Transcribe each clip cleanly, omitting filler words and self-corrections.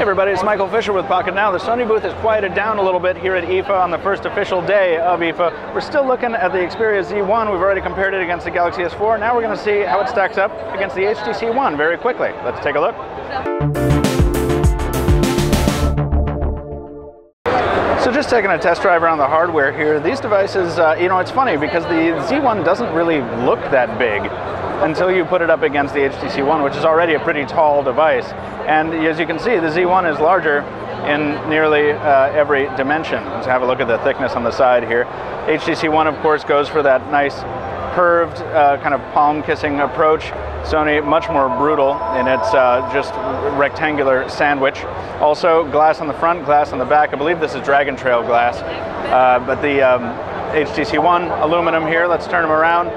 everybody, it's Michael Fisher with Pocketnow. The Sony booth has quieted down a little bit here at IFA on the first official day of IFA. We're still looking at the Xperia Z1. We've already compared it against the Galaxy S4. Now we're going to see how it stacks up against the HTC One very quickly. Let's take a look. So just taking a test drive around the hardware here, these devices, it's funny because the Z1 doesn't really look that big until you put it up against the HTC One, which is already a pretty tall device. And as you can see, the Z1 is larger in nearly every dimension. Let's have a look at the thickness on the side here. HTC One, of course, goes for that nice curved kind of palm-kissing approach. Sony, much more brutal in its just rectangular sandwich. Also, glass on the front, glass on the back. I believe this is Dragon Trail glass. But the HTC One, aluminum here. Let's turn them around.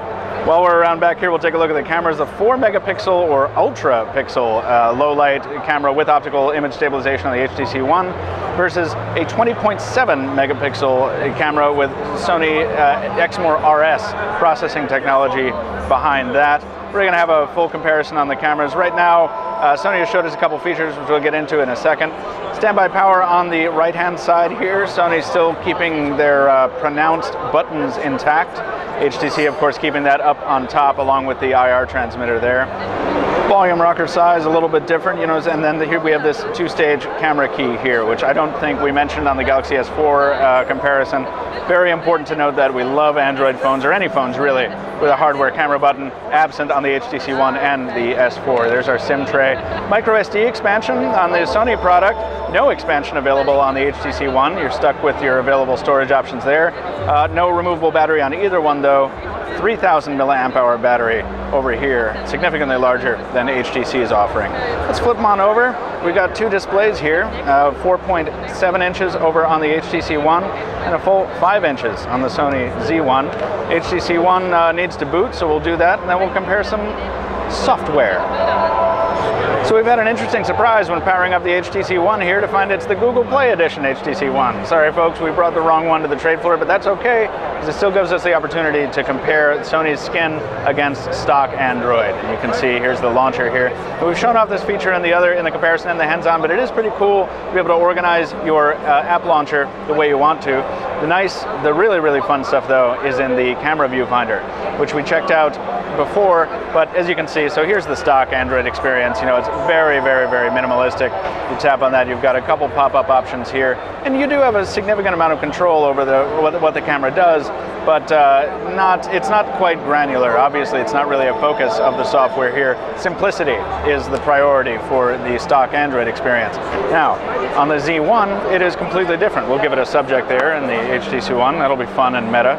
While we're around back here, we'll take a look at the cameras. The 4-megapixel or ultra-pixel low-light camera with optical image stabilization on the HTC One versus a 20.7-megapixel camera with Sony Exmor RS processing technology behind that. We're going to have a full comparison on the cameras. Right now, Sony has showed us a couple features, which we'll get into in a second. Standby power on the right-hand side here. Sony's still keeping their pronounced buttons intact. HTC, of course, keeping that up on top along with the IR transmitter there. Volume rocker size a little bit different, and then here we have this two-stage camera key here, which I don't think we mentioned on the Galaxy S4 comparison. Very important to note that we love Android phones, or any phones really, with a hardware camera button, absent on the HTC One and the S4. There's our SIM tray. Micro SD expansion on the Sony product. No expansion available on the HTC One. You're stuck with your available storage options there. No removable battery on either one though. 3,000 milliamp hour battery over here, significantly larger than HTC is offering. Let's flip them on over. We've got two displays here, 4.7 inches over on the HTC One and a full 5 inches on the Sony Z1. HTC One needs to boot, so we'll do that, and then we'll compare some software. So we've had an interesting surprise when powering up the HTC One here to find it's the Google Play Edition HTC One. Sorry folks, we brought the wrong one to the trade floor, but that's okay, because it still gives us the opportunity to compare Sony's skin against stock Android. And you can see, here's the launcher here. And we've shown off this feature in the comparison and the hands-on, but it is pretty cool to be able to organize your app launcher the way you want to. The really, really fun stuff though is in the camera viewfinder, which we checked out before, but as you can see, so here's the stock Android experience. It's very, very, very minimalistic. You tap on that, you've got a couple pop-up options here, and you do have a significant amount of control over what the camera does, but it's not quite granular. Obviously, it's not really a focus of the software here. Simplicity is the priority for the stock Android experience. Now, on the Z1, it is completely different. We'll give it a subject there in the HTC One. That'll be fun and meta.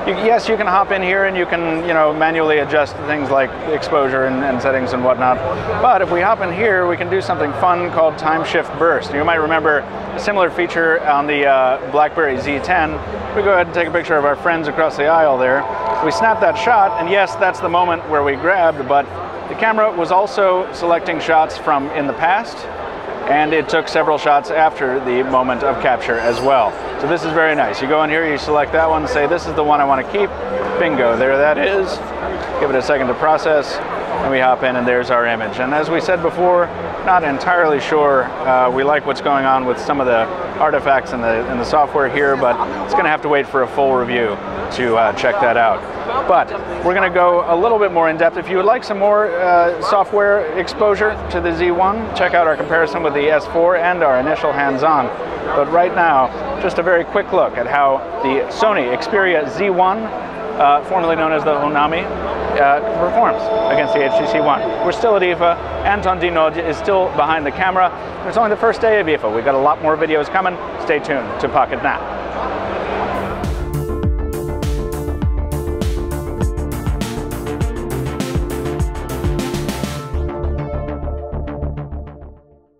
Yes, you can hop in here and you can, manually adjust things like exposure and settings and whatnot. But if we hop in here, we can do something fun called Time Shift Burst. You might remember a similar feature on the BlackBerry Z10. We go ahead and take a picture of our friends across the aisle there. We snap that shot, and yes, that's the moment where we grabbed, but the camera was also selecting shots from in the past, and it took several shots after the moment of capture as well. So this is very nice. You go in here, you select that one, say this is the one I want to keep. Bingo, there that is. Give it a second to process, and we hop in and there's our image. And as we said before, not entirely sure we like what's going on with some of the artifacts in the software here, but it's going to have to wait for a full review to check that out. But we're going to go a little bit more in depth. If you would like some more software exposure to the Z1, check out our comparison with the S4 and our initial hands-on. But right now, just a very quick look at how the Sony Xperia Z1, formerly known as the Honami, performs against the HTC One. We're still at IFA. Anton Dinoj is still behind the camera. It's only the first day of IFA. We've got a lot more videos coming. Stay tuned to Pocketnow.